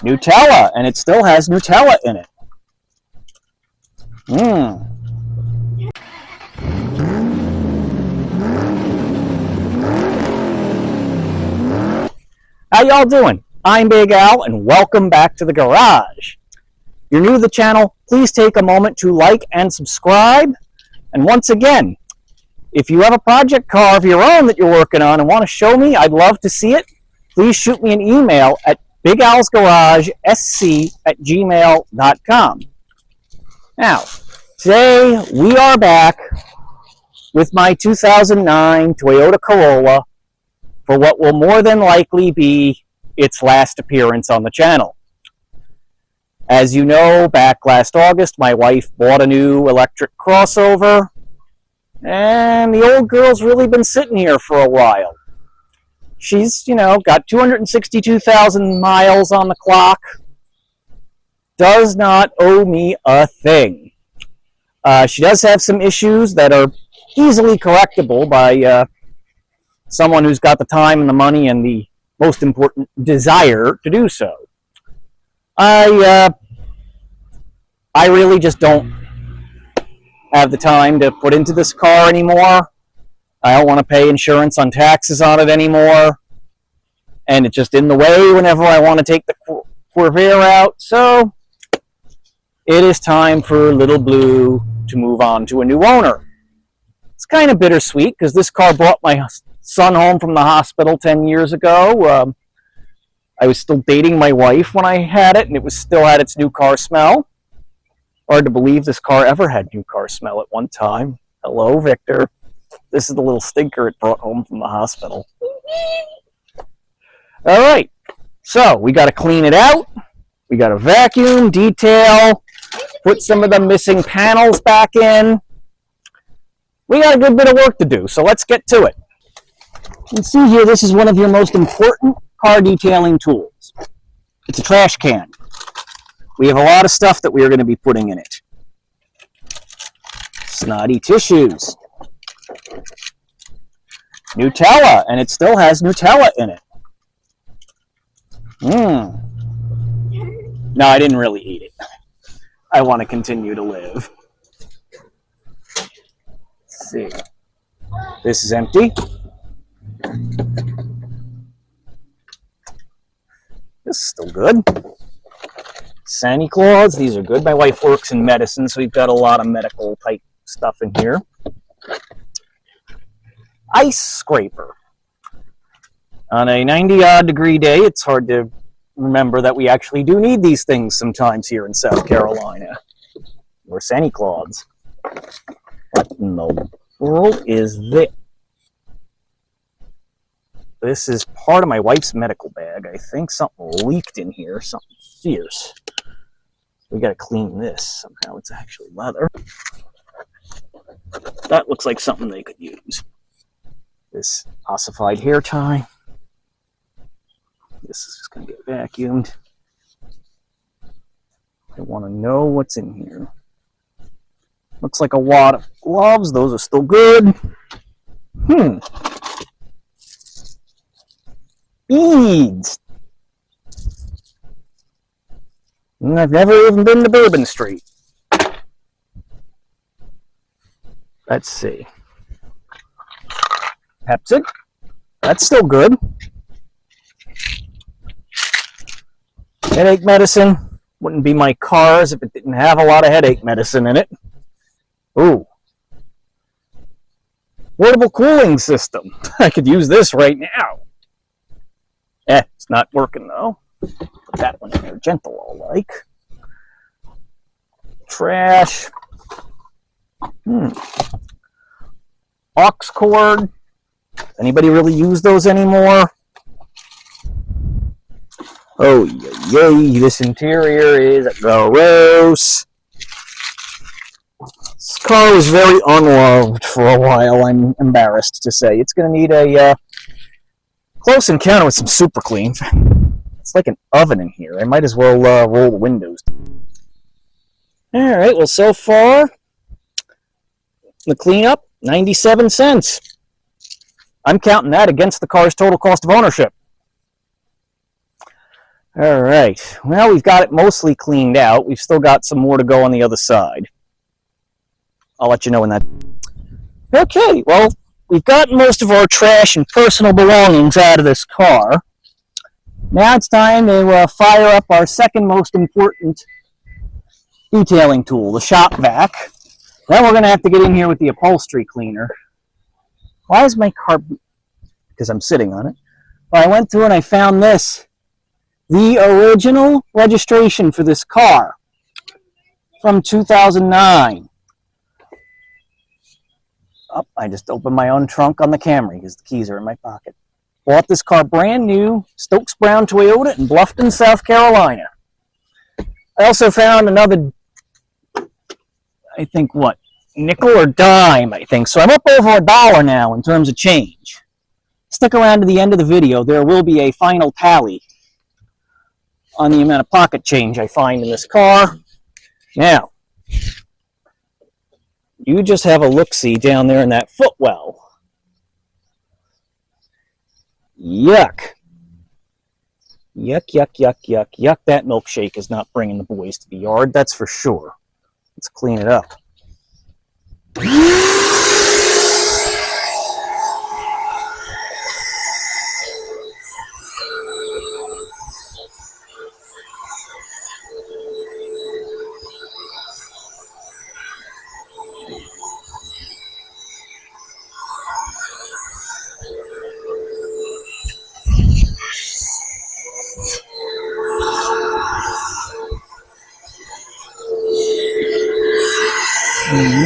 Nutella, and it still has Nutella in it. How y'all doing? I'm Big Al, and welcome back to the garage. If you're new to the channel, please take a moment to like and subscribe. And once again, if you have a project car of your own that you're working on and want to show me, I'd love to see it. Please shoot me an email at bigalsgarageSC@gmail.com. Now, today we are back with my 2009 Toyota Corolla for what will more than likely be its last appearance on the channel. As you know, back last August, my wife bought a new electric crossover, and the old girl's really been sitting here for a while. She's, got 262,000 miles on the clock, does not owe me a thing. She does have some issues that are easily correctable by someone who's got the time and the money and the most important desire to do so. I really just don't have the time to put into this car anymore. I don't want to pay insurance on taxes on it anymore, and it's just in the way whenever I want to take the Corvair out. So it is time for Little Blue to move on to a new owner. It's kind of bittersweet because this car brought my son home from the hospital 10 years ago. I was still dating my wife when I had it, and it still had its new car smell. Hard to believe this car ever had new car smell at one time. Hello, Victor. This is the little stinker it brought home from the hospital. All right, so we got to clean it out. We got to vacuum, detail, put some of the missing panels back in. We got a good bit of work to do, so let's get to it. You can see here, this is one of your most important car detailing tools. It's a trash can. We have a lot of stuff that we are going to be putting in it. Snotty tissues. Nutella, and it still has Nutella in it. No, I didn't really eat it. I want to continue to live. Let's see. This is empty. This is still good. Santa Claus, these are good. My wife works in medicine, so we've got a lot of medical type stuff in here. Ice scraper. On a 90-odd degree day, it's hard to remember that we actually do need these things sometimes here in South Carolina. Or Santa Claus. What in the world is this? This is part of my wife's medical bag. I think something leaked in here, something fierce. We gotta clean this somehow. It's actually leather. That looks like something they could use. This ossified hair tie. This is just gonna get vacuumed. I wanna know what's in here. Looks like a wad of gloves. Those are still good. Beads. I've never even been to Bourbon Street. Let's see. Pepsid. That's still good. Headache medicine. Wouldn't be my cars if it didn't have a lot of headache medicine in it. Ooh. Portable cooling system. I could use this right now. It's not working though. Put that one in there, gentle all like. Trash. Aux cord. Anybody really use those anymore? Oh yay, this interior is gross. This car was very unloved for a while, I'm embarrassed to say. It's going to need a close encounter with some super clean. It's like an oven in here. I might as well roll the windows. Alright, well so far, the cleanup, 97 cents. I'm counting that against the car's total cost of ownership. All right, well, we've got it mostly cleaned out. We've still got some more to go on the other side. I'll let you know when that... Okay, well, we've gotten most of our trash and personal belongings out of this car. Now it's time to fire up our second most important detailing tool, the shop vac. Then we're going to have to get in here with the upholstery cleaner. Why is my car... Because I'm sitting on it. Well, I went through and I found this. The original registration for this car from 2009. Oh, I just opened my own trunk on the Camry because the keys are in my pocket. Bought this car brand new, Stokes Brown Toyota in Bluffton, South Carolina. I also found another, I think, what, nickel or dime, I think. So I'm up over $1 now in terms of change. Stick around to the end of the video. There will be a final tally on the amount of pocket change I find in this car. Now, you just have a look-see down there in that footwell. Yuck. Yuck, yuck, yuck, yuck, yuck. That milkshake is not bringing the boys to the yard, that's for sure. Let's clean it up.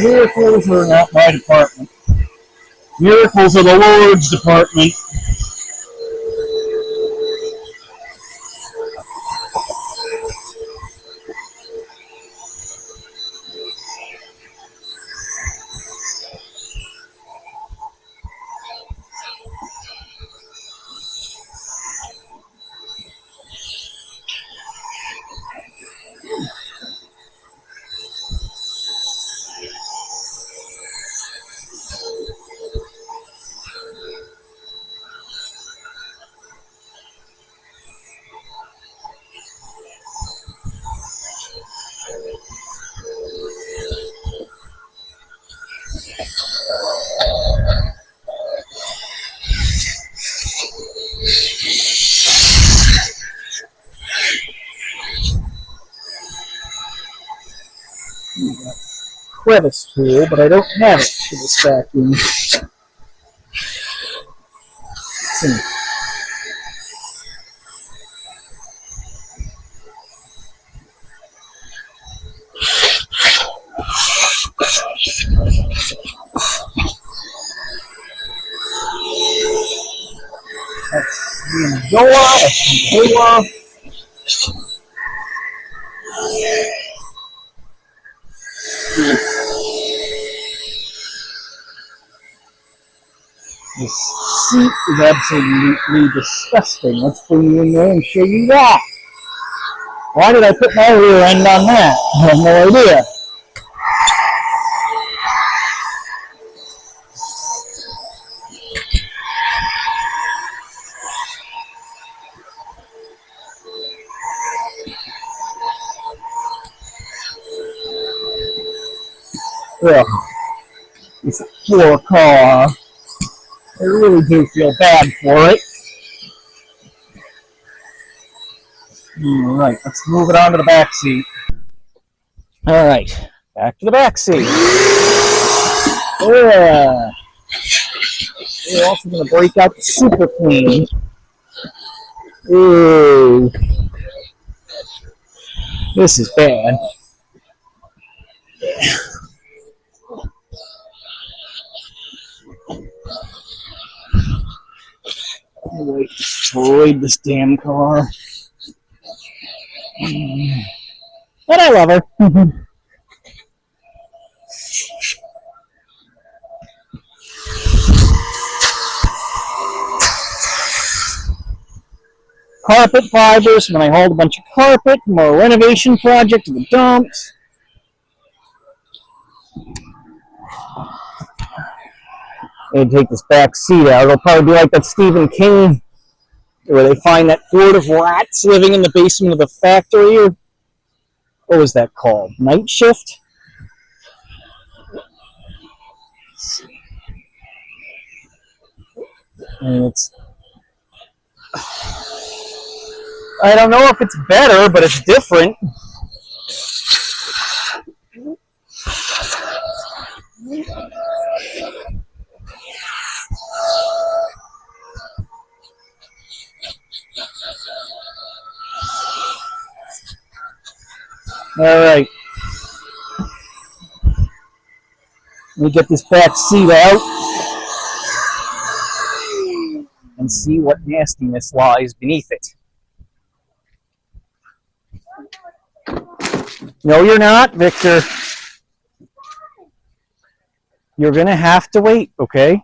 Miracles are not my department. Miracles are the Lord's department. Crevice tool, but I don't have it for this vacuum. That's the door. This seat is absolutely disgusting. Let's bring you in there and show you that. Why did I put my rear end on that? I have no idea. Ugh. This poor car. I really do feel bad for it. Alright, let's move it on to the back seat. Alright, back to the back seat. Yeah. We're also going to break out the Super Clean. Ooh. This is bad. I destroyed this damn car. But I love her. Carpet fibers when I hauled a bunch of carpet from our renovation project to the dumps. I'm going to take this back seat out. It'll probably be like that Stephen King where they find that horde of rats living in the basement of the factory, or what was that called? Night Shift? And it's, I don't know if it's better, but it's different. All right. Let me get this back seat out and see what nastiness lies beneath it. No, you're not, Victor. You're going to have to wait, okay?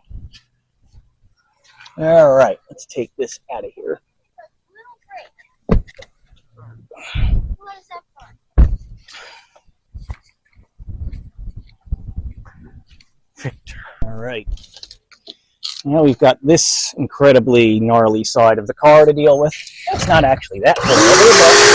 All right, let's take this out of here. What is that for? Victor. All right. Now we've got this incredibly gnarly side of the car to deal with. It's not actually that horrible,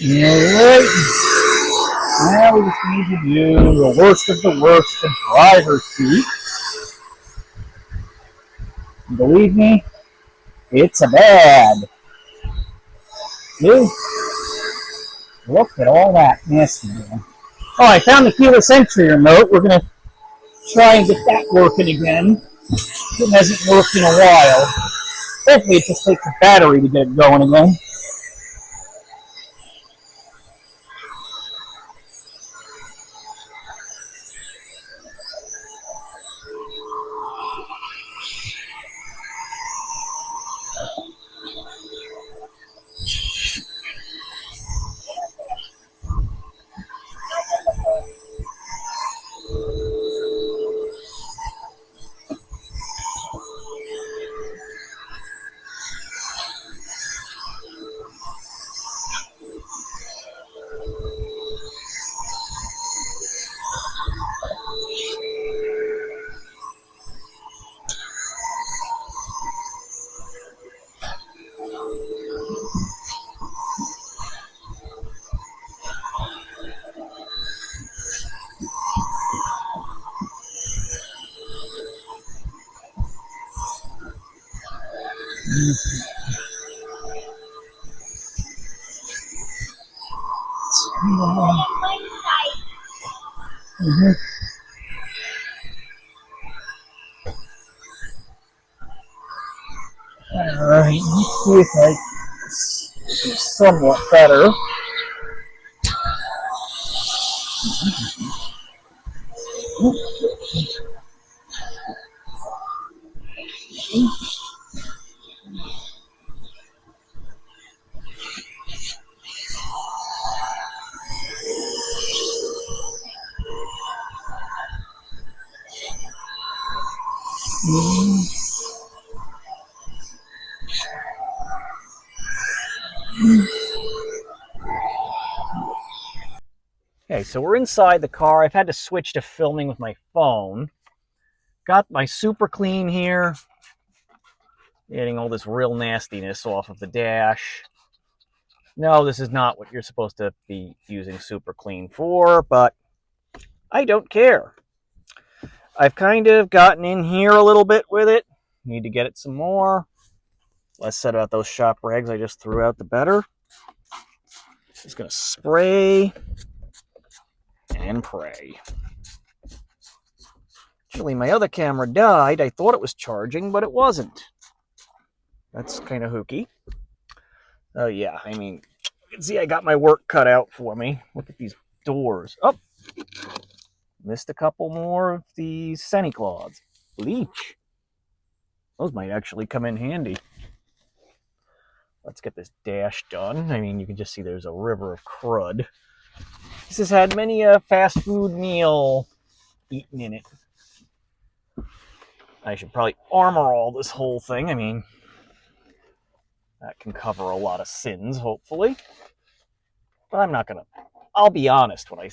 Alright, now we just need to do the worst of the worst, the driver's seat. And believe me, it's a bad. See? Look at all that mess. Oh, I found the keyless entry remote. We're going to try and get that working again. It hasn't worked in a while. Hopefully it just takes a battery to get it going again. Alright, let's see if it's somewhat better. Okay, so we're inside the car. I've had to switch to filming with my phone. Got my super clean here. Getting all this real nastiness off of the dash. No, this is not what you're supposed to be using super clean for, but I don't care. I've kind of gotten in here a little bit with it. Need to get it some more. Less said about those shop rags I just threw out, the better. Just gonna spray and pray. Actually, my other camera died. I thought it was charging, but it wasn't. That's kind of hooky. Oh yeah, I mean, you can see I got my work cut out for me. Look at these doors. Oh, missed a couple more of these Santa Claus. Bleach. Those might actually come in handy. Let's get this dash done. I mean, you can just see there's a river of crud. This has had many a fast food meal eaten in it. I should probably armor all this whole thing. I mean, that can cover a lot of sins, hopefully. But I'm not gonna. I'll be honest when I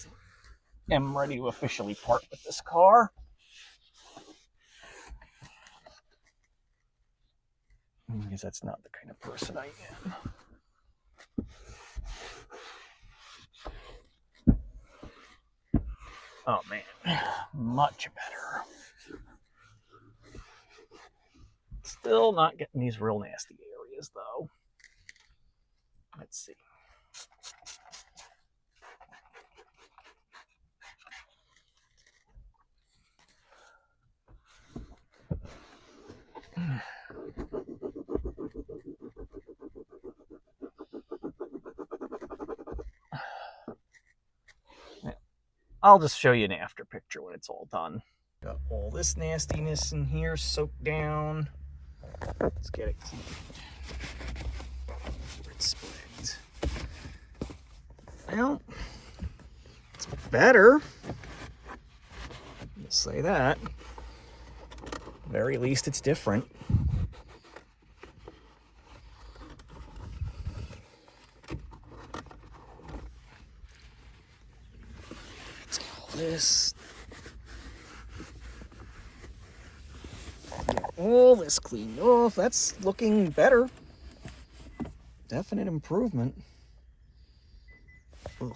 am ready to officially part with this car. Because that's not the kind of person I am. Oh man, much better. Still not getting these real nasty areas though. Let's see. I'll just show you an after picture when it's all done. Got all this nastiness in here soaked down. Let's get it clean. Where it spreads. Well, it's better. I'll say that. At the very least, it's different. Let's get all this. Get all this cleaned off. That's looking better. Definite improvement. Ugh.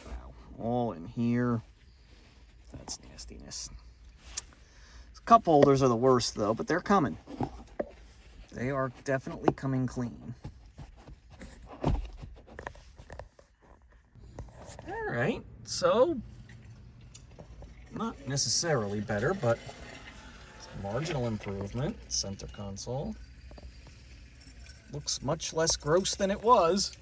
Wow. All in here. That's nastiness. Cup holders are the worst though, but they're coming. They are definitely coming clean. Alright, so not necessarily better, but it's a marginal improvement. Center console. Looks much less gross than it was.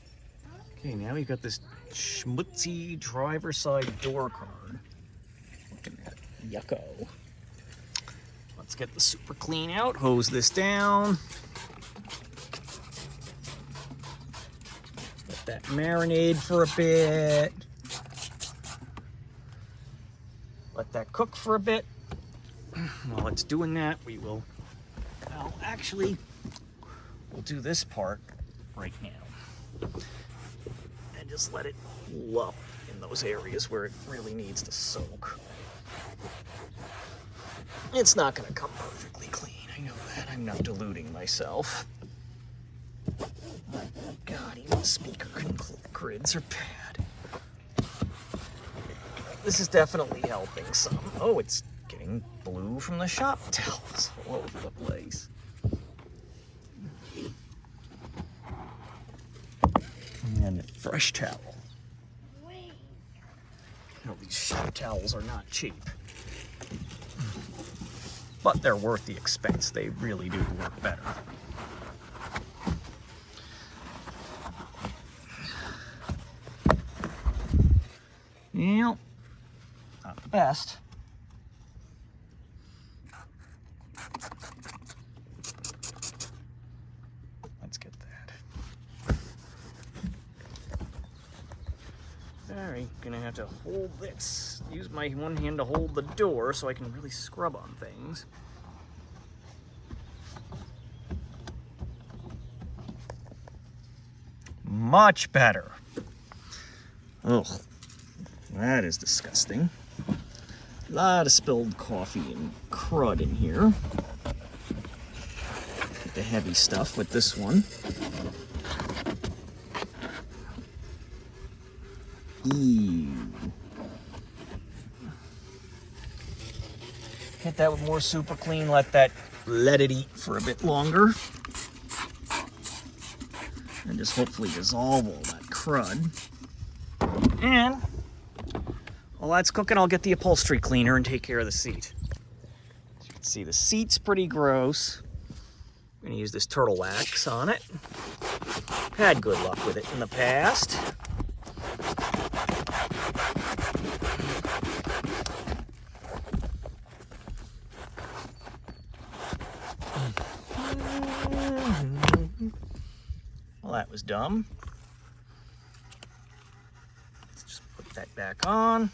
Okay, now we've got this schmutzy driver's side door card. Looking at it. Yucko. Let's get the super clean out, hose this down. Let that marinade for a bit. Let that cook for a bit. While it's doing that, we will, well, actually, we'll do this part right now. And just let it cool up in those areas where it really needs to soak. It's not going to come perfectly clean. I know that. I'm not deluding myself. Oh, God, even the speaker grids are bad. This is definitely helping some. Oh, it's getting blue from the shop towels all over the place. And a fresh towel. You know, these shop towels are not cheap. But they're worth the expense. They really do work better. Yeah, not the best. Let's get that. Alright, gonna have to hold this. Use my one hand to hold the door so I can really scrub on things. Much better. Ugh, that is disgusting. A lot of spilled coffee and crud in here. Get the heavy stuff with this one. Ew. Hit that with more super clean, let it eat for a bit longer. And just hopefully dissolve all that crud. And while that's cooking, I'll get the upholstery cleaner and take care of the seat. As you can see, the seat's pretty gross. I'm gonna use this turtle wax on it. Had good luck with it in the past. Well, that was dumb. Let's just put that back on.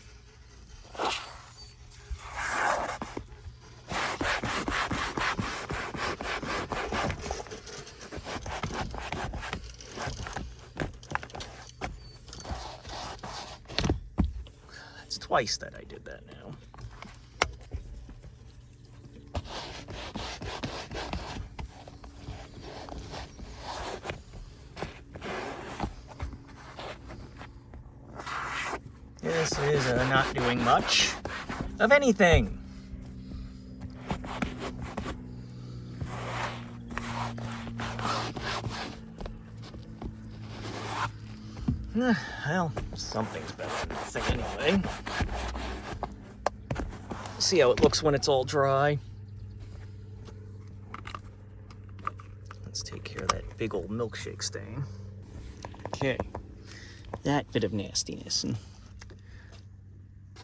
twice that I did that now. This is not doing much of anything. Well, something's better than nothing anyway. See how it looks when it's all dry. Let's take care of that big old milkshake stain. Okay, that bit of nastiness. And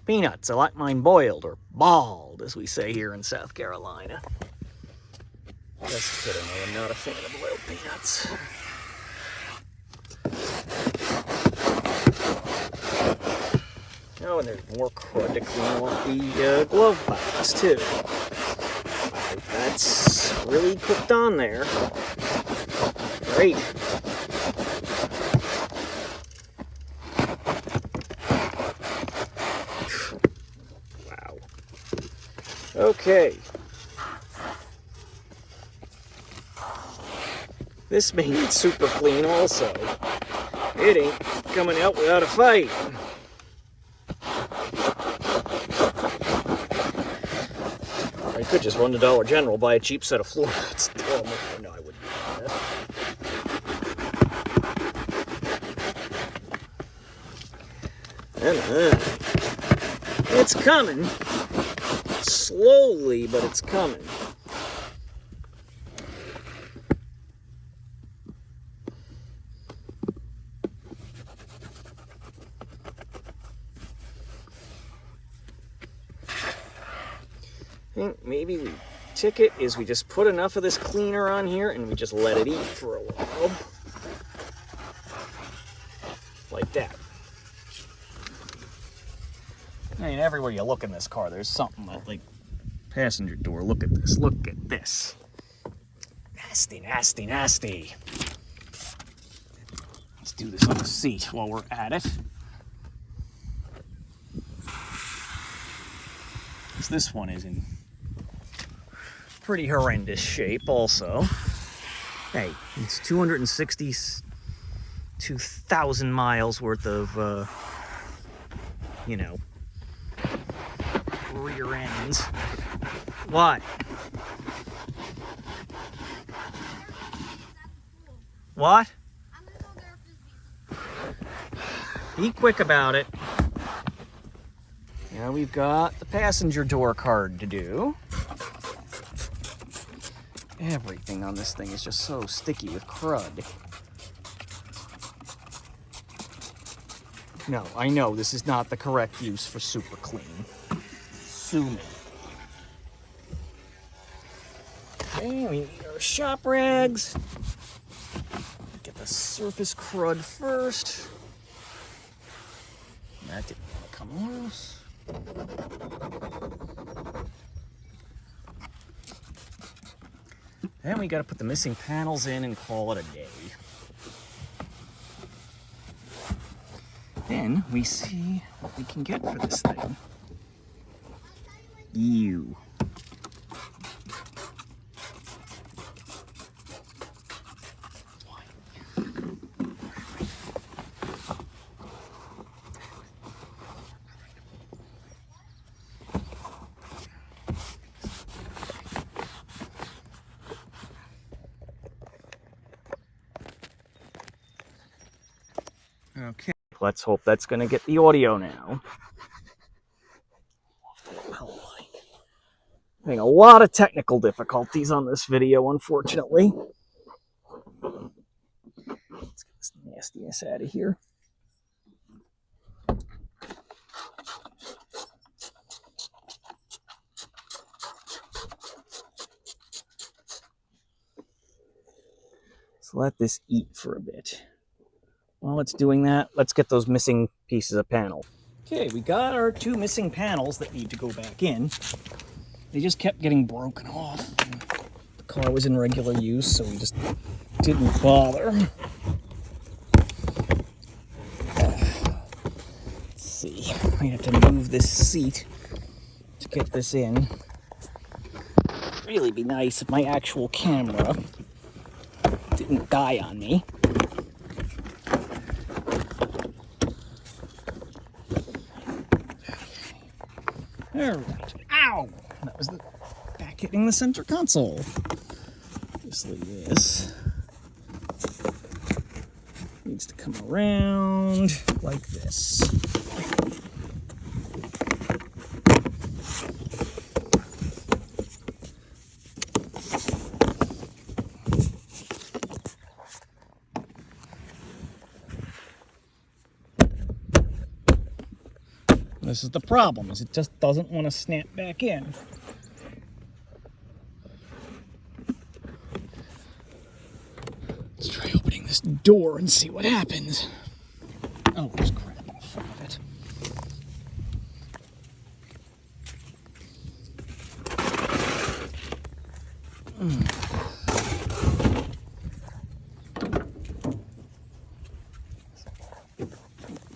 peanuts, I like mine boiled, or bald, as we say here in South Carolina. Just kidding, I am not a fan of boiled peanuts. Oh, and there's more crud to clean off the glove box, too. That's really cooked on there. Great. Wow. Okay. This may need super clean also. It ain't coming out without a fight. I could just run to Dollar General, buy a cheap set of floor mats. Oh, no, I wouldn't do that. And it's coming. Slowly, but it's coming. I think maybe we ticket is we just put enough of this cleaner on here and we just let it eat for a while. Like that. I mean, everywhere you look in this car, there's something like passenger door. Look at this. Look at this. Nasty, nasty, nasty. Let's do this on the seat while we're at it. This one is in pretty horrendous shape also. Hey, it's 262,000 miles worth of, you know, rear ends. What? What? Be quick about it. Now we've got the passenger door card to do. Everything on this thing is just so sticky with crud. No, I know this is not the correct use for super clean. Sue me. Okay, we need our shop rags. Get the surface crud first. That didn't want to come loose. Then we got to put the missing panels in and call it a day. Then we see what we can get for this thing. Ew. Okay, let's hope that's going to get the audio now. Having a lot of technical difficulties on this video, unfortunately. Let's get this nastiness out of here. So let this eat for a bit. While it's doing that, let's get those missing pieces of panel. Okay, we got our two missing panels that need to go back in. They just kept getting broken off. The car was in regular use, so we just didn't bother. Let's see. I have to move this seat to get this in. It'd really be nice if my actual camera didn't die on me. All right. Ow! That was the back hitting the center console. Obviously, this needs to come around like this. This is the problem, is it just doesn't want to snap back in. Let's try opening this door and see what happens. Oh, there's crap in front of it.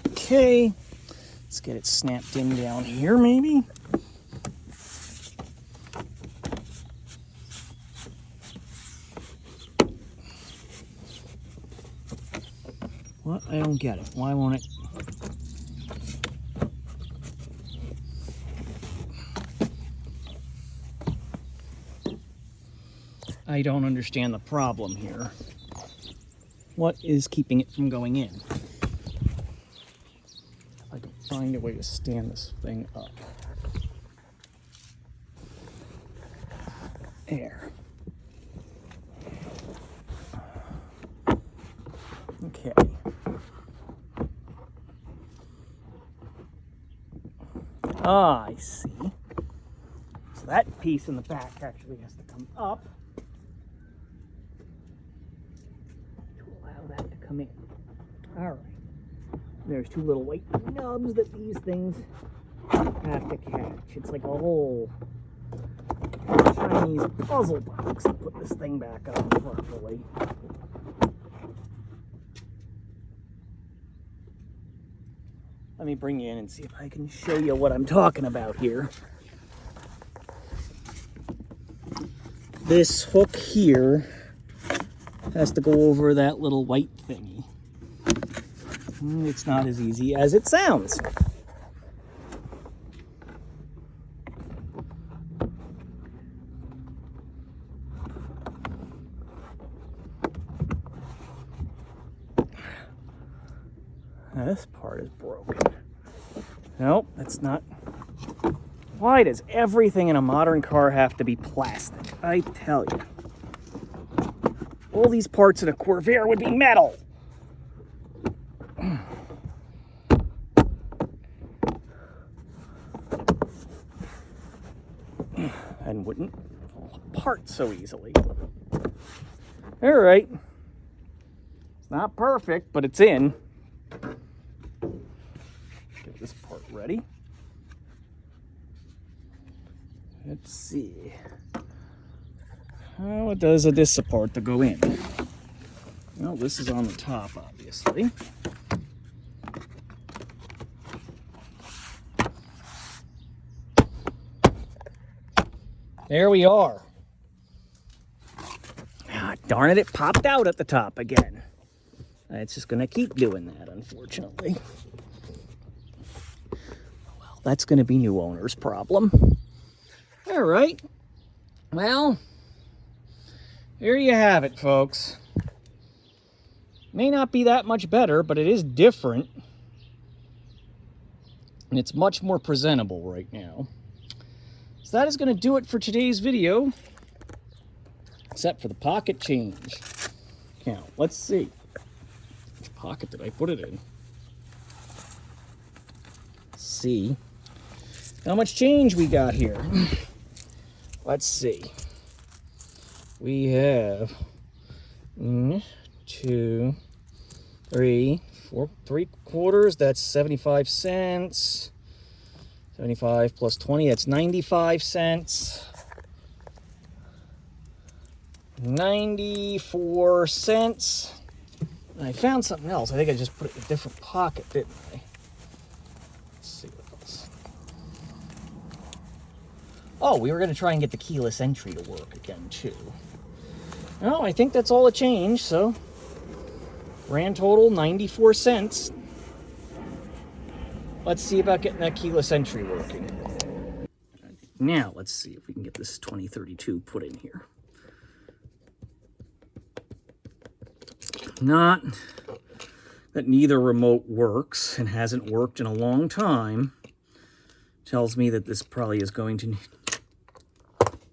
Okay. Let's get it snapped in down here, maybe. What? I don't get it. Why won't it? I don't understand the problem here. What is keeping it from going in? I can find a way to stand this thing up. There. Okay. Ah, I see. So that piece in the back actually has to come up to allow that to come in. All right. There's two little white nubs that these things have to catch. It's like a whole Chinese puzzle box to put this thing back up properly. Let me bring you in and see if I can show you what I'm talking about here. This hook here has to go over that little white thingy. It's not as easy as it sounds. Now this part is broken. Nope, that's not. Why does everything in a modern car have to be plastic? I tell you. All these parts in a Corvair would be metal. And wouldn't fall apart so easily. All right. It's not perfect, but it's in. Get this part ready. Let's see. How does this support to go in? Well, this is on the top, obviously. There we are. Ah, darn it, it popped out at the top again. It's just going to keep doing that, unfortunately. Well, that's going to be new owner's problem. All right. Well, here you have it, folks. May not be that much better, but it is different. And it's much more presentable right now. So that is going to do it for today's video. Except for the pocket change count. Let's see. Which pocket did I put it in? Let's see how much change we got here. Let's see. We have 1, 2, 3, 4, 3/4. That's 75 cents. 75 plus 20, that's 95 cents. 94 cents. I found something else. I think I just put it in a different pocket, didn't I? Let's see what the Oh, we were going to try and get the keyless entry to work again, too. Well, I think that's all a change, so grand total 94 cents. Let's see about getting that keyless entry working. Now, let's see if we can get this 2032 put in here. Not that neither remote works and hasn't worked in a long time. Tells me that this probably is going to...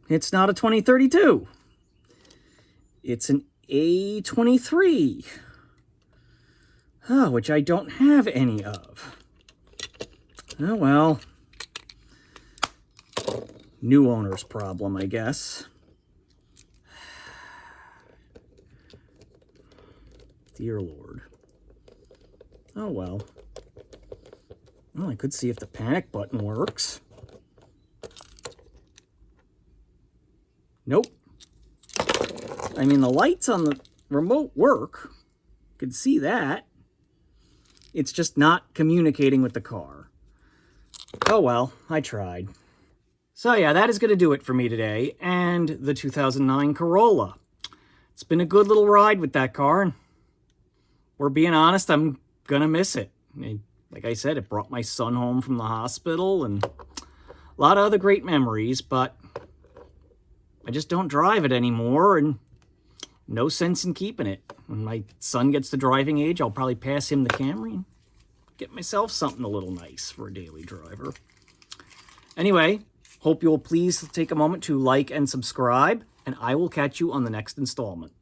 It's not a 2032. It's an A23. Oh, which I don't have any of. Oh, well. New owner's problem, I guess. Dear Lord. Oh, well. Well, I could see if the panic button works. Nope. I mean, the lights on the remote work. You can see that. It's just not communicating with the car. Oh, well, I tried. So, yeah, that is going to do it for me today, and the 2009 Corolla. It's been a good little ride with that car, and we're being honest, I'm going to miss it. Like I said, it brought my son home from the hospital, and a lot of other great memories, but I just don't drive it anymore, and no sense in keeping it. When my son gets to driving age, I'll probably pass him the Camry and get myself something a little nice for a daily driver. Anyway, hope you'll please take a moment to like and subscribe, and I will catch you on the next installment.